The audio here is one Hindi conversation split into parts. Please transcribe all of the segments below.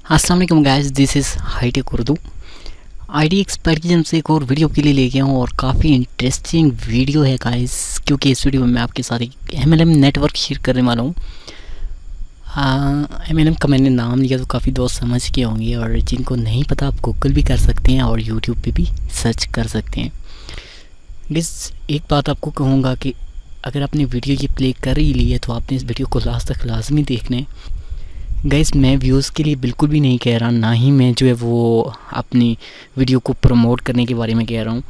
अस्सलाम वालेकुम guys, this is hitech Urdu. ID expert की जन्म से एक और वीडियो के लिए ले गया हूँ और काफ़ी इंटरेस्टिंग वीडियो है गाइस, क्योंकि इस वीडियो में मैं आपके साथ एक एमएलएम नेटवर्क शेयर करने वाला हूँ। एमएलएम का मैंने नाम लिया तो काफ़ी दोस्त समझ के होंगे, और जिनको नहीं पता आप गूगल भी कर सकते हैं और यूट्यूब पे भी सर्च कर सकते हैं। गाइस एक बात आपको कहूँगा कि अगर आपने वीडियो ये प्ले कर ही ली है तो आपने इस वीडियो को लास्ट तक लाजमी देखना है। गाइस मैं व्यूज़ के लिए बिल्कुल भी नहीं कह रहा, ना ही मैं जो है वो अपनी वीडियो को प्रमोट करने के बारे में कह रहा हूँ।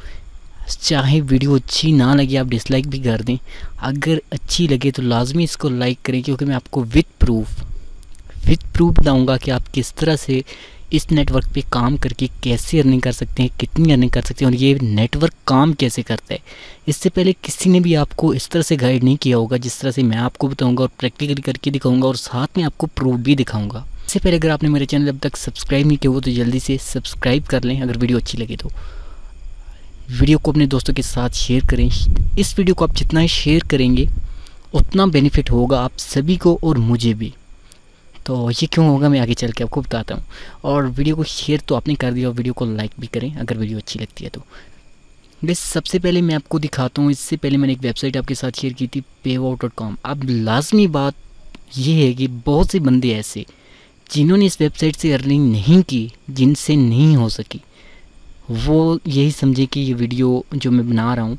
चाहे वीडियो अच्छी ना लगे आप डिसलाइक भी कर दें, अगर अच्छी लगे तो लाजमी इसको लाइक करें, क्योंकि मैं आपको विद प्रूफ बताऊँगा कि आप किस तरह से इस नेटवर्क पे काम करके कैसे अर्निंग कर सकते हैं, कितनी अर्निंग कर सकते हैं, और ये नेटवर्क काम कैसे करता है। इससे पहले किसी ने भी आपको इस तरह से गाइड नहीं किया होगा जिस तरह से मैं आपको बताऊंगा, और प्रैक्टिकली करके दिखाऊंगा, और साथ में आपको प्रूफ भी दिखाऊंगा। इससे पहले अगर आपने मेरे चैनल अब तक सब्सक्राइब नहीं किया हो तो जल्दी से सब्सक्राइब कर लें। अगर वीडियो अच्छी लगे तो वीडियो को अपने दोस्तों के साथ शेयर करें। इस वीडियो को आप जितना ही शेयर करेंगे उतना बेनिफिट होगा आप सभी को और मुझे भी। तो ये क्यों होगा मैं आगे चल के आपको बताता हूँ। और वीडियो को शेयर तो आपने कर दिया, और वीडियो को लाइक भी करें अगर वीडियो अच्छी लगती है तो। बस सबसे पहले मैं आपको दिखाता हूँ, इससे पहले मैंने एक वेबसाइट आपके साथ शेयर की थी payout.com। अब लाजमी बात ये है कि बहुत से बंदे ऐसे जिन्होंने इस वेबसाइट से अर्निंग नहीं की, जिनसे नहीं हो सकी, वो यही समझे कि ये वीडियो जो मैं बना रहा हूँ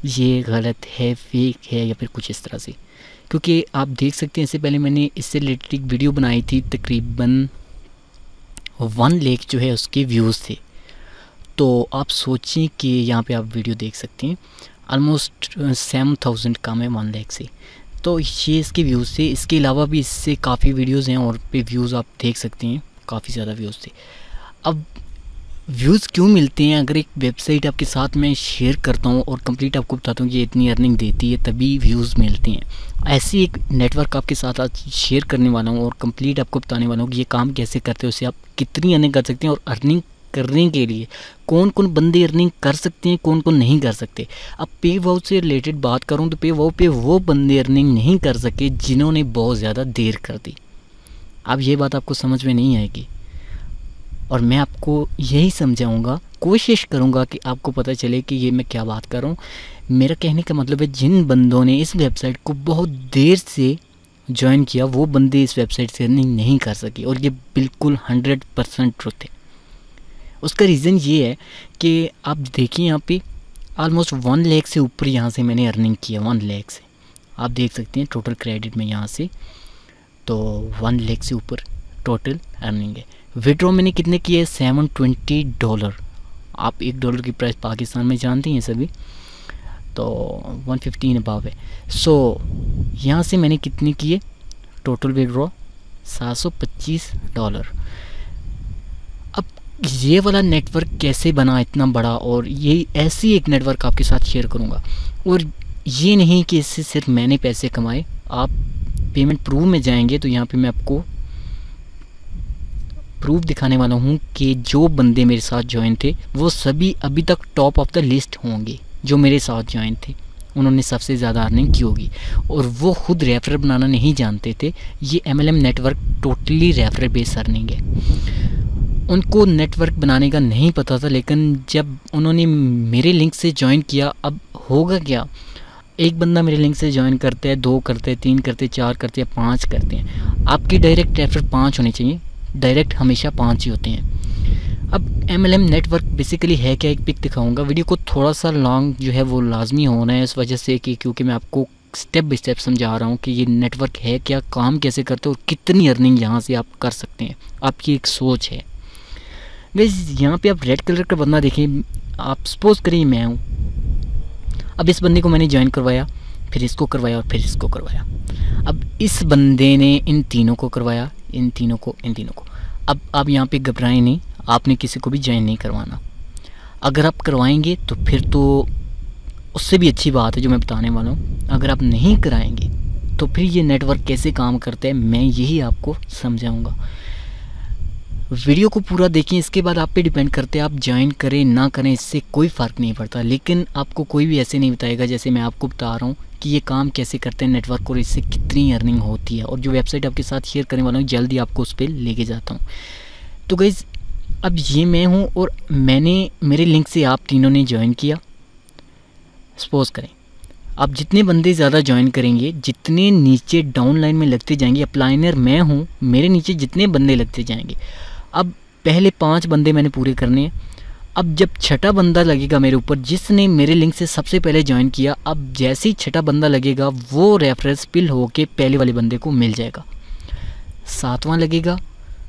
ये गलत है, फेक है, या फिर कुछ इस तरह से। क्योंकि आप देख सकते हैं इससे पहले मैंने इससे रिलेटेड एक वीडियो बनाई थी, तकरीबन 1 लाख जो है उसके व्यूज़ थे। तो आप सोचें कि यहाँ पे आप वीडियो देख सकते हैं ऑलमोस्ट 7000 कम है 1 लाख से। तो ये इसके व्यूज़ थे। इसके अलावा भी इससे काफ़ी वीडियोज़ हैं और पे व्यूज़ आप देख सकते हैं, काफ़ी ज़्यादा व्यूज़ थे। अब व्यूज़ क्यों मिलते हैं? अगर एक वेबसाइट आपके साथ मैं शेयर करता हूँ और कंप्लीट आपको बताता हूँ कि ये इतनी अर्निंग देती है, तभी व्यूज़ मिलते हैं। ऐसी एक नेटवर्क आपके साथ आज शेयर करने वाला हूँ और कंप्लीट आपको बताने वाला हूँ कि ये काम कैसे करते हैं, उससे आप कितनी अर्निंग कर सकते हैं, और अर्निंग करने के लिए कौन कौन बंदे अर्निंग कर सकते हैं, कौन कौन नहीं कर सकते। अब पे वाउ से रिलेटेड बात करूँ तो पे वाउ पे वो बंदे अर्निंग नहीं कर सके जिन्होंने बहुत ज़्यादा देर कर दी। अब ये बात आपको समझ में नहीं आएगी, और मैं आपको यही समझाऊंगा, कोशिश करूंगा कि आपको पता चले कि ये मैं क्या बात कर रहा हूँ। मेरा कहने का मतलब है जिन बंदों ने इस वेबसाइट को बहुत देर से ज्वाइन किया वो बंदे इस वेबसाइट से अर्निंग नहीं कर सके, और ये बिल्कुल 100% ट्रुथ है। उसका रीज़न ये है कि आप देखिए यहाँ पे ऑलमोस्ट 1 लाख से ऊपर यहाँ से मैंने अर्निंग किया। 1 लाख से आप देख सकते हैं टोटल क्रेडिट में यहाँ से, तो 1 लाख से ऊपर टोटल अर्निंग है। विड्रॉ मैंने कितने किए? $720। आप $1 की प्राइस पाकिस्तान में जानते हैं सभी, तो 115 अबाव है। सो यहाँ से मैंने कितने किए? Total withdraw $725। अब ये वाला नेटवर्क कैसे बना इतना बड़ा, और ये ऐसी एक नेटवर्क आपके साथ शेयर करूँगा। और ये नहीं कि इससे सिर्फ मैंने पैसे कमाए। आप पेमेंट प्रूफ में जाएंगे तो यहाँ पे मैं आपको प्रूफ दिखाने वाला हूँ कि जो बंदे मेरे साथ ज्वाइन थे वो सभी अभी तक टॉप ऑफ द लिस्ट होंगे। जो मेरे साथ ज्वाइन थे उन्होंने सबसे ज़्यादा अर्निंग की होगी, और वो खुद रेफरल बनाना नहीं जानते थे। ये MLM network totally referral based earning है। उनको नेटवर्क बनाने का नहीं पता था, लेकिन जब उन्होंने मेरे लिंक से ज्वाइन किया, अब होगा क्या, एक बंदा मेरे लिंक से ज्वाइन करते हैं, 2 करते हैं, 3 करते हैं, 4 करते हैं, 5 करते हैं। आपकी डायरेक्ट रेफरल 5 होने चाहिए, डायरेक्ट हमेशा 5 ही होते हैं। अब एमएलएम नेटवर्क बेसिकली है क्या, एक पिक दिखाऊंगा। वीडियो को थोड़ा सा लॉन्ग जो है वो लाजमी होना है, इस वजह से कि क्योंकि मैं आपको स्टेप बाय स्टेप समझा रहा हूँ कि ये नेटवर्क है क्या, काम कैसे करते हैं, और कितनी अर्निंग यहाँ से आप कर सकते हैं। आपकी एक सोच है। गाइस यहाँ पे आप रेड कलर का बंदा देखें, आप सपोज करिए मैं हूँ। अब इस बंदे को मैंने ज्वाइन करवाया, फिर इसको करवाया, और फिर इसको करवाया। अब इस बंदे ने इन तीनों को करवाया, इन तीनों को, इन तीनों को। अब आप यहाँ पे घबराएं नहीं, आपने किसी को भी ज्वाइन नहीं करवाना। अगर आप करवाएंगे तो फिर तो उससे भी अच्छी बात है जो मैं बताने वाला हूँ। अगर आप नहीं कराएंगे तो फिर ये नेटवर्क कैसे काम करता है मैं यही आपको समझाऊँगा। वीडियो को पूरा देखें, इसके बाद आप पे डिपेंड करते हैं, आप ज्वाइन करें ना करें इससे कोई फ़र्क नहीं पड़ता। लेकिन आपको कोई भी ऐसे नहीं बताएगा जैसे मैं आपको बता रहा हूँ कि ये काम कैसे करते हैं नेटवर्क और इससे कितनी अर्निंग होती है। और जो वेबसाइट आपके साथ शेयर करने वाला हूँ जल्दी आपको उस पर लेके जाता हूँ। तो गाइस अब ये मैं हूँ और मेरे लिंक से आप तीनों ने ज्वाइन किया। सपोज़ करें आप जितने बंदे ज़्यादा ज्वाइन करेंगे, जितने नीचे डाउन लाइन में लगते जाएंगे, अपलाइनर मैं हूँ, मेरे नीचे जितने बंदे लगते जाएंगे। अब पहले 5 बंदे मैंने पूरे करने हैं। अब जब छठा बंदा लगेगा मेरे ऊपर, जिसने मेरे लिंक से सबसे पहले ज्वाइन किया, अब जैसे ही छठा बंदा लगेगा वो रेफरल फिल होके पहले वाले बंदे को मिल जाएगा। 7वां लगेगा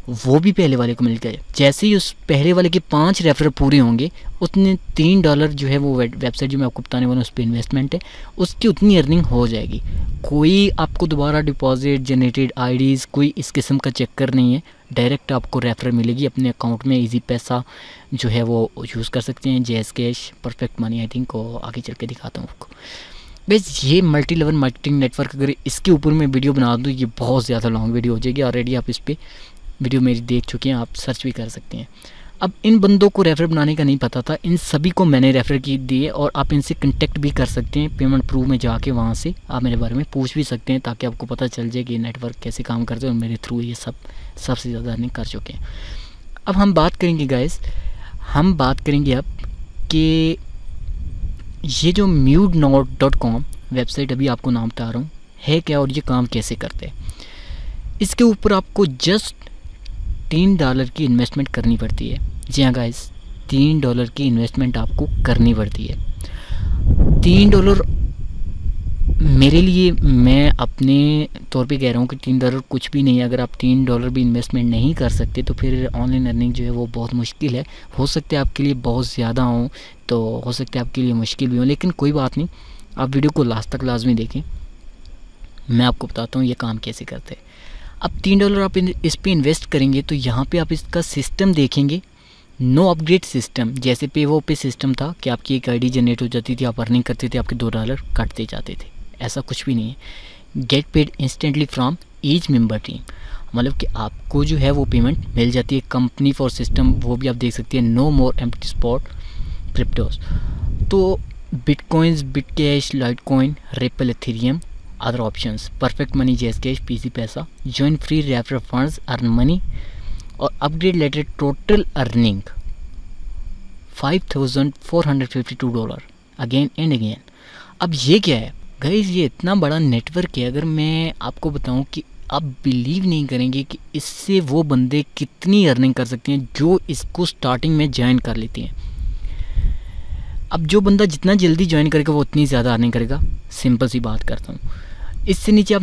वो भी पहले वाले को मिल गया। जैसे ही उस पहले वाले के 5 रेफरल पूरे होंगे, उतने $3 जो है वो वेबसाइट जो मैं आपको बताने वाला हूँ उस पर इन्वेस्टमेंट है, उसकी उतनी अर्निंग हो जाएगी। कोई आपको दोबारा डिपॉजिट, जनरेटेड आईडीज़, कोई इस किस्म का चक्कर नहीं है। डायरेक्ट आपको रेफरल मिलेगी अपने अकाउंट में। इजी पैसा जो है वो यूज़ कर सकते हैं, JS cash, perfect money I think को आगे चल के दिखाता हूँ आपको। बस ये मल्टी लेवल मार्केटिंग नेटवर्क, अगर इसके ऊपर मैं वीडियो बना दूँ ये बहुत ज़्यादा लॉन्ग वीडियो हो जाएगी। ऑलरेडी आप इस पर वीडियो मेरी देख चुके हैं, आप सर्च भी कर सकते हैं। अब इन बंदों को रेफर बनाने का नहीं पता था, इन सभी को मैंने रेफर की दिए और आप इनसे कांटेक्ट भी कर सकते हैं। पेमेंट प्रूफ में जाके वहाँ से आप मेरे बारे में पूछ भी सकते हैं, ताकि आपको पता चल जाए कि नेटवर्क कैसे काम करते हैं और मेरे थ्रू ये सबसे ज़्यादा अर्निंग कर चुके हैं। अब हम बात करेंगे गाइस, हम बात करेंगे अब कि ये जो mute.com वेबसाइट अभी आपको नाम बता रहा हूँ है क्या और ये काम कैसे करते हैं। इसके ऊपर आपको जस्ट $3 की इन्वेस्टमेंट करनी पड़ती है। जी हाँ गाइस, $3 की इन्वेस्टमेंट आपको करनी पड़ती है। $3 मेरे लिए, मैं अपने तौर पे कह रहा हूँ कि $3 कुछ भी नहीं है। अगर आप $3 भी इन्वेस्टमेंट नहीं कर सकते तो फिर ऑनलाइन अर्निंग जो है वो बहुत मुश्किल है। हो सकता है आपके लिए बहुत ज़्यादा हो, तो हो सकता है आपके लिए मुश्किल भी हो, लेकिन कोई बात नहीं, आप वीडियो को लास्ट तक लाजमी देखें। मैं आपको बताता हूँ ये काम कैसे करते हैं। अब $3 आप इस पे इन्वेस्ट करेंगे तो यहाँ पे आप इसका सिस्टम देखेंगे, नो अपग्रेड सिस्टम। जैसे पे पे सिस्टम था कि आपकी एक आईडी जनरेट हो जाती थी, आप अर्निंग करते थे, आपके $2 कटते जाते थे, ऐसा कुछ भी नहीं है। Get paid instantly from each member team, मतलब कि आपको जो है वो पेमेंट मिल जाती है। कंपनी फॉर सिस्टम वो भी आप देख सकते हैं। No more empty spot cryptos, तो bitcoins, bitcash, litecoin, ripple, ethereum, other options, perfect money, JS cash, PC पैसा, join free referral funds, earn money और upgrade letter. Total earning $5,452 again and again. अब ये क्या है गाइस, ये इतना बड़ा नेटवर्क है, अगर मैं आपको बताऊं कि आप बिलीव नहीं करेंगे कि इससे वो बंदे कितनी अर्निंग कर सकते हैं जो इसको स्टार्टिंग में ज्वाइन कर लेते हैं। अब जो बंदा जितना जल्दी ज्वाइन करेगा वो उतनी ज़्यादा अर्निंग करेगा। सिंपल सी बात करता हूँ। इससे नीचे आप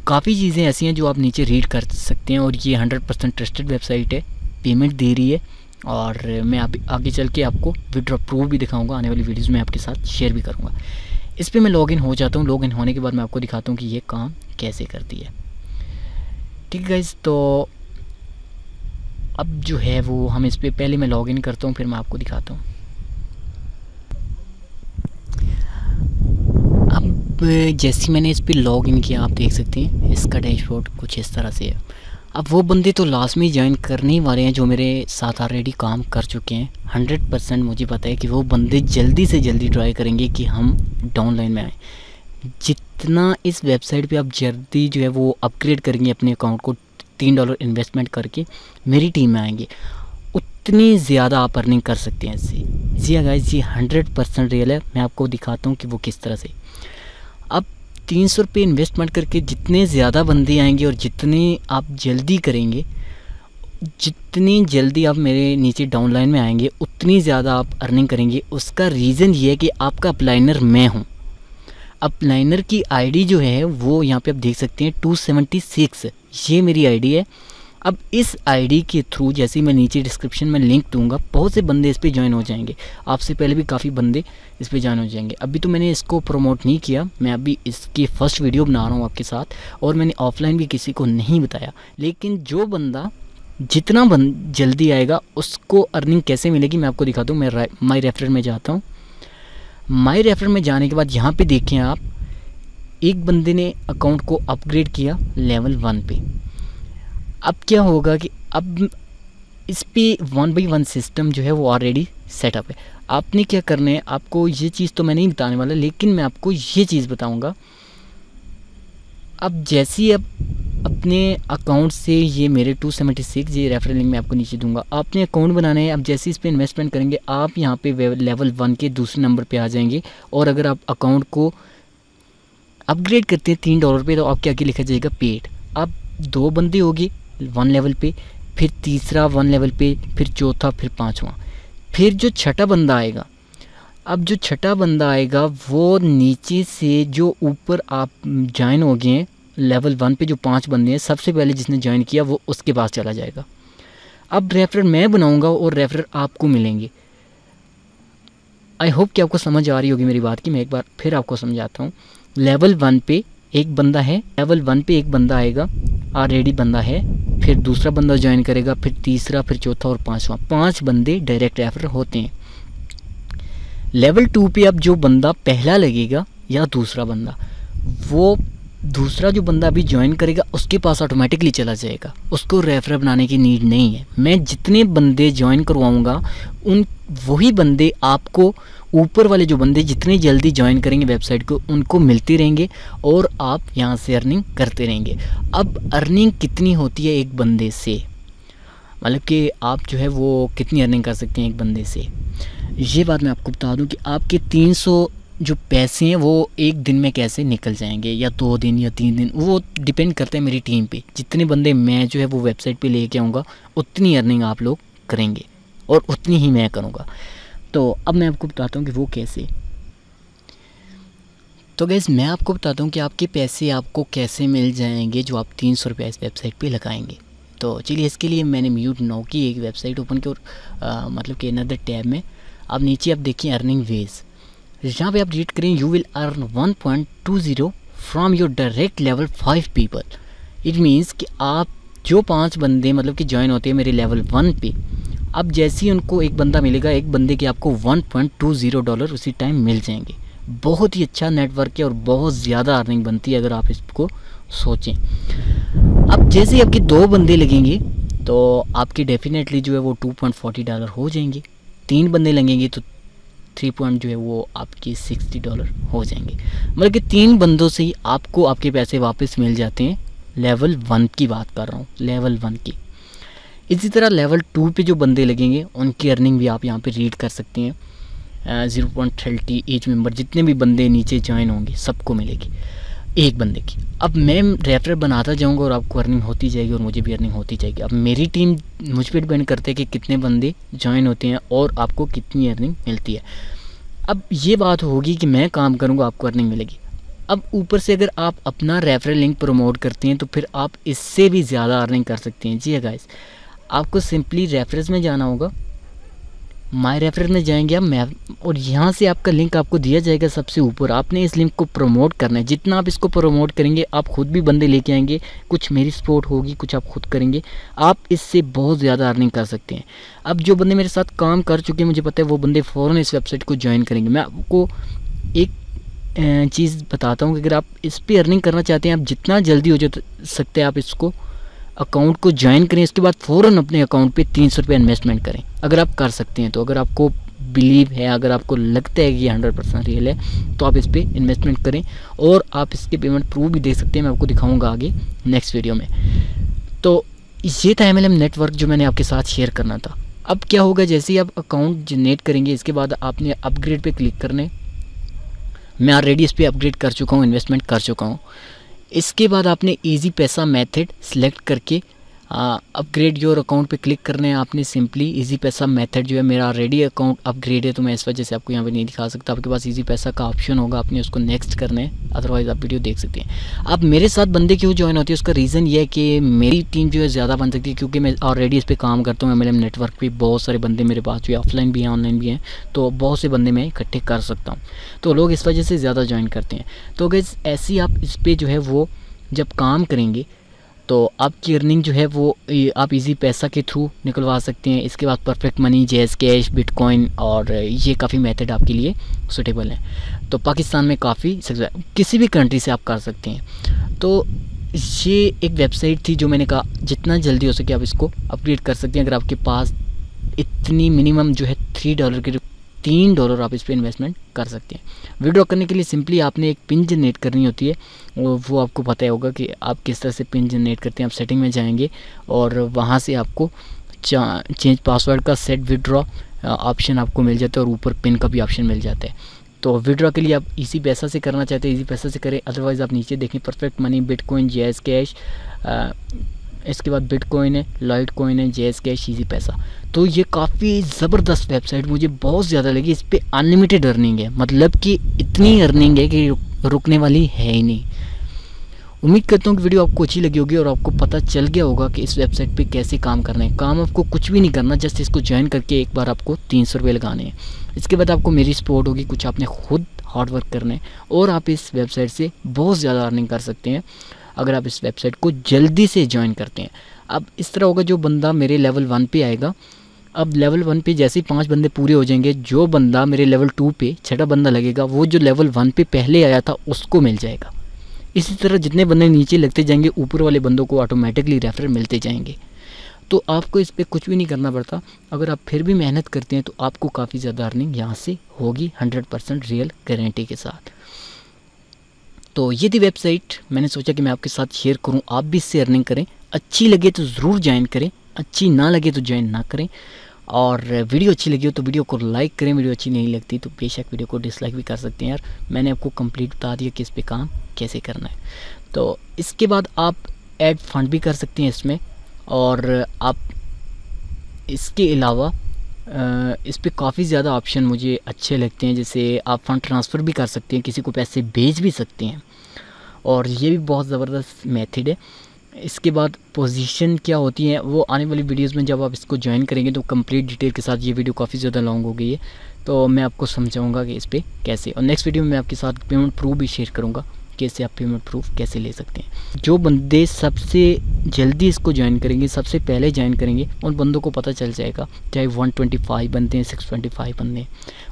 काफ़ी चीज़ें ऐसी हैं जो आप नीचे रीड कर सकते हैं, और ये 100% ट्रस्टेड वेबसाइट है, पेमेंट दे रही है। और मैं आगे चल के आपको विड्रॉ प्रूफ भी दिखाऊंगा, आने वाली वीडियोस में आपके साथ शेयर भी करूंगा। इस पर मैं लॉगिन हो जाता हूँ। लॉगिन होने के बाद मैं आपको दिखाता हूँ कि ये काम कैसे करती है। ठीक है गाइस, तो अब जो है वो हम इस पर पहले मैं लॉगिन करता हूँ, फिर मैं आपको दिखाता हूँ। जैसे मैंने इस पर लॉग इन किया, आप देख सकते हैं इसका डैशबोर्ड कुछ इस तरह से है। अब वो बंदे तो लास्ट में ज्वाइन करने ही वाले हैं जो मेरे साथ ऑलरेडी काम कर चुके हैं। 100% मुझे पता है कि वो बंदे जल्दी से जल्दी ट्राई करेंगे कि हम डाउनलाइन में आएँ। जितना इस वेबसाइट पे आप जल्दी जो है वो अपग्रेड करेंगे अपने अकाउंट को, $3 इन्वेस्टमेंट करके मेरी टीम में आएंगे, उतनी ज़्यादा आप अर्निंग कर सकते हैं इससे। जी हाँ गाइस, ये 100% रियल है। मैं आपको दिखाता हूँ कि वो किस तरह से। अब $300 इन्वेस्टमेंट करके जितने ज़्यादा बंदे आएंगे और जितने आप जल्दी करेंगे, जितनी जल्दी आप मेरे नीचे डाउनलाइन में आएंगे, उतनी ज़्यादा आप अर्निंग करेंगे। उसका रीज़न ये है कि आपका अपलाइनर मैं हूँ। अपलाइनर की आईडी जो है वो यहाँ पे आप देख सकते हैं 276, ये मेरी आईडी है। अब इस आईडी के थ्रू जैसे मैं नीचे डिस्क्रिप्शन में लिंक दूंगा, बहुत से बंदे इस पे ज्वाइन हो जाएंगे। आपसे पहले भी काफ़ी बंदे इस पे ज्वाइन हो जाएंगे। अभी तो मैंने इसको प्रमोट नहीं किया, मैं अभी इसकी फ़र्स्ट वीडियो बना रहा हूँ आपके साथ, और मैंने ऑफलाइन भी किसी को नहीं बताया। लेकिन जो बंदा जितना जल्दी आएगा उसको अर्निंग कैसे मिलेगी मैं आपको दिखाता हूँ। मैं माई रेफरल में जाता हूँ। माई रेफरल में जाने के बाद यहाँ पर देखें आप, एक बंदे ने अकाउंट को अपग्रेड किया लेवल 1 पे। अब क्या होगा कि अब इस पे 1 by 1 सिस्टम जो है वो ऑलरेडी सेटअप है। आपने क्या करना है, आपको ये चीज़ तो मैं नहीं बताने वाला, लेकिन मैं आपको ये चीज़ बताऊंगा। अब जैसे ही अब अपने अकाउंट से ये मेरे 276 ये रेफरल लिंक मैं आपको नीचे दूंगा। आपने अकाउंट बनाना है। अब जैसे इस पे इन्वेस्टमेंट करेंगे आप यहाँ पे लेवल 1 के दूसरे नंबर पे आ जाएंगे। और अगर आप अकाउंट को अपग्रेड करते हैं $3 पे तो आपके आगे लिखा जाएगा पेड। अब 2 बंदे होंगे 1 लेवल पे, फिर तीसरा 1 लेवल पे, फिर चौथा, फिर 5वां, फिर जो छठा बंदा आएगा। अब जो छठा बंदा आएगा वो नीचे से जो ऊपर आप ज्वाइन हो गए हैं लेवल 1 पे जो 5 बंदे हैं, सबसे पहले जिसने ज्वाइन किया वो उसके पास चला जाएगा। अब रेफरल मैं बनाऊंगा और रेफरल आपको मिलेंगे। आई होप कि आपको समझ आ रही होगी मेरी बात की। मैं एक बार फिर आपको समझाता हूँ। लेवल 1 पे एक बंदा है, लेवल 1 पे एक बंदा आएगा, ऑलरेडी बंदा है, फिर दूसरा बंदा ज्वाइन करेगा, फिर तीसरा, फिर चौथा और 5वां। 5 बंदे डायरेक्ट रेफरल होते हैं। लेवल 2 पे अब जो बंदा पहला लगेगा या दूसरा बंदा, वो दूसरा जो बंदा अभी ज्वाइन करेगा उसके पास ऑटोमेटिकली चला जाएगा। उसको रेफरल बनाने की नीड नहीं है। मैं जितने बंदे ज्वाइन करवाऊंगा उन वही बंदे आपको, ऊपर वाले जो बंदे जितने जल्दी ज्वाइन करेंगे वेबसाइट को, उनको मिलते रहेंगे और आप यहाँ से अर्निंग करते रहेंगे। अब अर्निंग कितनी होती है एक बंदे से, मतलब कि आप जो है वो कितनी अर्निंग कर सकते हैं एक बंदे से, ये बात मैं आपको बता दूं कि आपके 300 जो पैसे हैं वो एक दिन में कैसे निकल जाएंगे, या 2 दिन या 3 दिन, वो डिपेंड करता है मेरी टीम पे। जितने बंदे मैं जो है वो वेबसाइट पे लेके आऊँगा उतनी अर्निंग आप लोग करेंगे और उतनी ही मैं करूँगा। तो अब मैं आपको बताता हूँ कि वो कैसे। तो गाइस मैं आपको बताता हूँ कि आपके पैसे आपको कैसे मिल जाएंगे जो आप 300 रुपये इस वेबसाइट पे लगाएंगे। तो चलिए इसके लिए मैंने म्यूट नाउ की एक वेबसाइट ओपन की और मतलब कि अनदर टैब में अब नीचे आप देखिए अर्निंग वेज, यहाँ पे आप रीड करें you will earn 1.20 from your direct level 5 people. It means कि आप जो 5 बंदे मतलब कि ज्वाइन होते हैं मेरे लेवल 1 पे, अब जैसे ही उनको एक बंदा मिलेगा, एक बंदे के आपको $1.20 उसी टाइम मिल जाएंगे। बहुत ही अच्छा नेटवर्क है और बहुत ज़्यादा अर्निंग बनती है अगर आप इसको सोचें। अब जैसे ही आपके 2 बंदे लगेंगे तो आपके डेफिनेटली जो है वो $2.40 हो जाएंगे। 3 बंदे लगेंगे तो 3 पॉइंट जो है वो आपके $60 हो जाएंगे। मतलब कि 3 बंदों से ही आपको आपके पैसे वापस मिल जाते हैं। लेवल 1 की बात कर रहा हूँ, लेवल 1 की। इसी तरह लेवल 2 पे जो बंदे लगेंगे उनकी अर्निंग भी आप यहाँ पे रीड कर सकते हैं। 0.30 ईच मेंबर, जितने भी बंदे नीचे ज्वाइन होंगे सबको मिलेगी एक बंदे की। अब मैं रेफरल बनाता जाऊंगा और आपको अर्निंग होती जाएगी और मुझे भी अर्निंग होती जाएगी। अब मेरी टीम मुझ पर डिपेंड करते हैं कि कितने बंदे ज्वाइन होते हैं और आपको कितनी अर्निंग मिलती है। अब ये बात होगी कि मैं काम करूंगा आपको अर्निंग मिलेगी। अब ऊपर से अगर आप अपना रेफरल लिंक प्रमोट करते हैं तो फिर आप इससे भी ज़्यादा अर्निंग कर सकते हैं। जी गाइस, आपको सिंपली रेफरेंस में जाना होगा, माय रेफरेंस में जाएंगे आप, मैं और यहाँ से आपका लिंक आपको दिया जाएगा सबसे ऊपर। आपने इस लिंक को प्रमोट करना है। जितना आप इसको प्रमोट करेंगे आप खुद भी बंदे लेके आएंगे, कुछ मेरी सपोर्ट होगी, कुछ आप खुद करेंगे, आप इससे बहुत ज़्यादा अर्निंग कर सकते हैं। अब जो बंदे मेरे साथ काम कर चुके हैं मुझे पता है वो बंदे फ़ौरन इस वेबसाइट को ज्वाइन करेंगे। मैं आपको एक चीज़ बताता हूँ कि अगर आप इस पर अर्निंग करना चाहते हैं, आप जितना जल्दी हो सकते हैं आप इसको अकाउंट को ज्वाइन करें। इसके बाद फ़ौरन अपने अकाउंट पे 300 रुपये इन्वेस्टमेंट करें अगर आप कर सकते हैं तो। अगर आपको बिलीव है, अगर आपको लगता है कि 100% रियल है तो आप इस पर इन्वेस्टमेंट करें और आप इसके पेमेंट प्रूफ भी दे सकते हैं। मैं आपको दिखाऊंगा आगे नेक्स्ट वीडियो में। तो ये था MLM नेटवर्क जो मैंने आपके साथ शेयर करना था। अब क्या होगा, जैसे ही आप अकाउंट जनरेट करेंगे इसके बाद आपने अपग्रेड पे क्लिक करना है। मैं ऑलरेडी इस पर अपग्रेड कर चुका हूँ, इन्वेस्टमेंट कर चुका हूँ। इसके बाद आपने इजी पैसा मेथड सेलेक्ट करके अपग्रेड योर अकाउंट पे क्लिक करना है। आपने सिंपली इजी पैसा मेथड जो है, मेरा ऑलरेडी अकाउंट अपग्रेड है तो मैं इस वजह से आपको यहाँ पे नहीं दिखा सकता। आपके पास इजी पैसा का ऑप्शन होगा, आपने उसको नेक्स्ट करना है, अदरवाइज़ आप वीडियो देख सकते हैं। अब मेरे साथ बंदे क्यों ज्वाइन होती है उसका रीज़न ये है कि मेरी टीम जो है ज़्यादा बन सकती है क्योंकि मैं ऑलरेडी इस पर काम करता हूँ। MLM नेटवर्क पर बहुत सारे बंदे मेरे पास जो है ऑफलाइन भी हैं ऑनलाइन भी हैं, तो बहुत से बंदे मैं इकट्ठे कर सकता हूँ, तो लोग इस वजह से ज़्यादा ज्वाइन करते हैं। तो गाइस ऐसे ही आप इस पर जो है वो जब काम करेंगे तो आपकी अर्निंग जो है वो आप इजी पैसा के थ्रू निकलवा सकते हैं। इसके बाद perfect money, jazz cash, bitcoin और ये काफ़ी मेथड आपके लिए सूटेबल हैं। तो पाकिस्तान में काफ़ी किसी भी कंट्री से आप कर सकते हैं। तो ये एक वेबसाइट थी जो मैंने कहा जितना जल्दी हो सके आप इसको अपग्रेड कर सकते हैं। अगर आपके पास इतनी मिनिमम जो है $3 की $3 आप इस पर इन्वेस्टमेंट कर सकते हैं। विड्रॉ करने के लिए सिंपली आपने एक पिन जनरेट करनी होती है, वो आपको पता होगा कि आप किस तरह से पिन जनरेट करते हैं। आप सेटिंग में जाएंगे और वहाँ से आपको चेंज पासवर्ड का सेट विड्रॉ ऑप्शन आपको मिल जाता है और ऊपर पिन का भी ऑप्शन मिल जाता है। तो विड्रॉ के लिए आप इजी पैसा से करना चाहते हैं, इजी पैसा से करें, अदरवाइज़ आप नीचे देखें perfect money, bitcoin, jazz cash, इसके बाद बिटकॉइन है, लाइट कॉइन है, जैज़ कैश, इजी पैसा। तो ये काफ़ी ज़बरदस्त वेबसाइट मुझे बहुत ज़्यादा लगी। इस पर अनलिमिटेड अर्निंग है, मतलब कि इतनी अर्निंग है कि रुकने वाली है ही नहीं। उम्मीद करता हूँ कि वीडियो आपको अच्छी लगी होगी और आपको पता चल गया होगा कि इस वेबसाइट पे कैसे काम करना है। काम आपको कुछ भी नहीं करना, जस्ट इसको ज्वाइन करके एक बार आपको 300 रुपये लगाने हैं। इसके बाद आपको मेरी सपोर्ट होगी, कुछ आपने खुद हार्ड वर्क करना है और आप इस वेबसाइट से बहुत ज़्यादा अर्निंग कर सकते हैं अगर आप इस वेबसाइट को जल्दी से ज्वाइन करते हैं। अब इस तरह होगा, जो बंदा मेरे लेवल 1 पे आएगा, अब लेवल 1 पे जैसे ही 5 बंदे पूरे हो जाएंगे, जो बंदा मेरे लेवल 2 पे 6ठा बंदा लगेगा, वो जो लेवल 1 पे पहले आया था उसको मिल जाएगा। इसी तरह जितने बंदे नीचे लगते जाएंगे, ऊपर वाले बंदों को ऑटोमेटिकली रेफर मिलते जाएंगे। तो आपको इस पर कुछ भी नहीं करना पड़ता। अगर आप फिर भी मेहनत करते हैं तो आपको काफ़ी ज़्यादा अर्निंग यहाँ से होगी 100% रियल गारंटी के साथ। तो ये थी वेबसाइट, मैंने सोचा कि मैं आपके साथ शेयर करूँ, आप भी इससे अर्निंग करें। अच्छी लगे तो ज़रूर ज्वाइन करें, अच्छी ना लगे तो ज्वाइन ना करें। और वीडियो अच्छी लगी हो तो वीडियो को लाइक करें, वीडियो अच्छी नहीं लगती तो बेशक वीडियो को डिसलाइक भी कर सकते हैं। यार मैंने आपको कंप्लीट बता दिया कि इस पे काम कैसे करना है। तो इसके बाद आप ऐड फंड भी कर सकते हैं इसमें, और आप इसके अलावा इस पे काफ़ी ज़्यादा ऑप्शन मुझे अच्छे लगते हैं। जैसे आप फ़ंड ट्रांसफ़र भी कर सकते हैं, किसी को पैसे भेज भी सकते हैं, और ये भी बहुत ज़बरदस्त मेथड है। इसके बाद पोजीशन क्या होती है वो आने वाली वीडियोस में जब आप इसको ज्वाइन करेंगे तो कंप्लीट डिटेल के साथ, ये वीडियो काफ़ी ज़्यादा लॉन्ग हो गई है तो मैं आपको समझाऊंगा कि इस पर कैसे, और नेक्स्ट वीडियो में मैं आपके साथ पेमेंट प्रूफ भी शेयर करूँगा कैसे आप पेमेंट प्रूफ कैसे ले सकते हैं। जो बंदे सबसे जल्दी इसको ज्वाइन करेंगे, सबसे पहले ज्वाइन करेंगे, उन बंदों को पता चल जाएगा, चाहे 125 बंदे हैं, 625 बंदे हैं,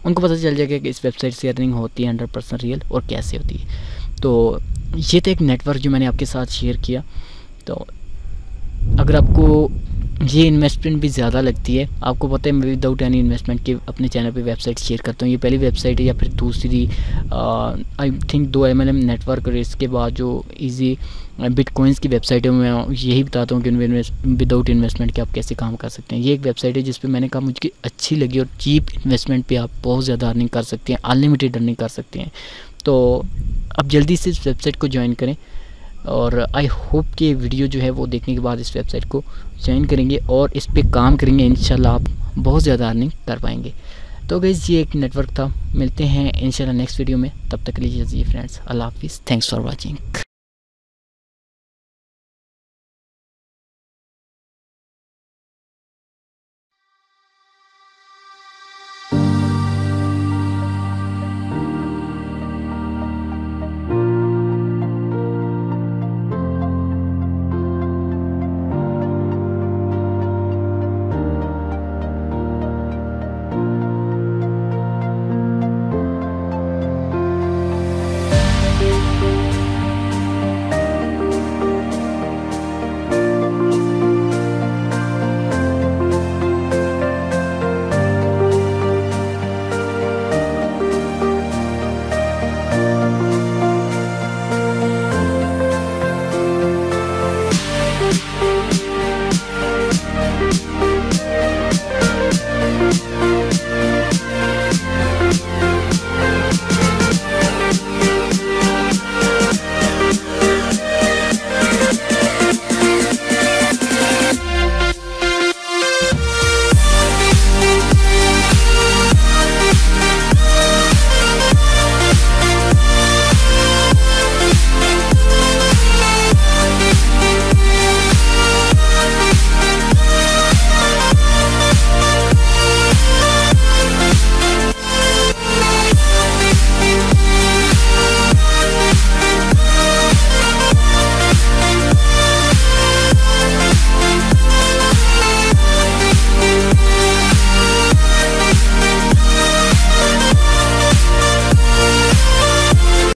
उनको पता चल जाएगा कि इस वेबसाइट से अर्निंग होती है 100% रियल और कैसे होती है। तो ये था एक नेटवर्क जो मैंने आपके साथ शेयर किया। तो अगर आपको ये इन्वेस्टमेंट भी ज़्यादा लगती है, आपको पता है मैं विदाउट एनी इन्वेस्टमेंट के अपने चैनल पे वेबसाइट शेयर करता हूँ। ये पहली वेबसाइट है या फिर दूसरी, आई थिंक 2 MLM नेटवर्क, और इसके बाद जो इजी बिटकॉइंस की वेबसाइट है, मैं यही बताता हूँ कि विदाउट इन्वेस्टमेंट के आप कैसे काम कर सकते हैं। ये एक वेबसाइट है जिस पर मैंने कहा मुझे अच्छी लगी और चीप इन्वेस्टमेंट पर आप बहुत ज़्यादा अर्निंग कर सकते हैं, अनलिमिटेड अर्निंग कर सकते हैं। तो आप जल्दी से इस वेबसाइट को ज्वाइन करें, और आई होप कि वीडियो जो है वो देखने के बाद इस वेबसाइट को ज्वाइन करेंगे और इस पे काम करेंगे, इंशाल्लाह आप बहुत ज़्यादा अर्निंग कर पाएंगे। तो गाइस ये एक नेटवर्क था, मिलते हैं इंशाल्लाह नेक्स्ट वीडियो में, तब तक के लिए फ्रेंड्स, अल्लाह हाफिज़, थैंक्स फॉर वाचिंग।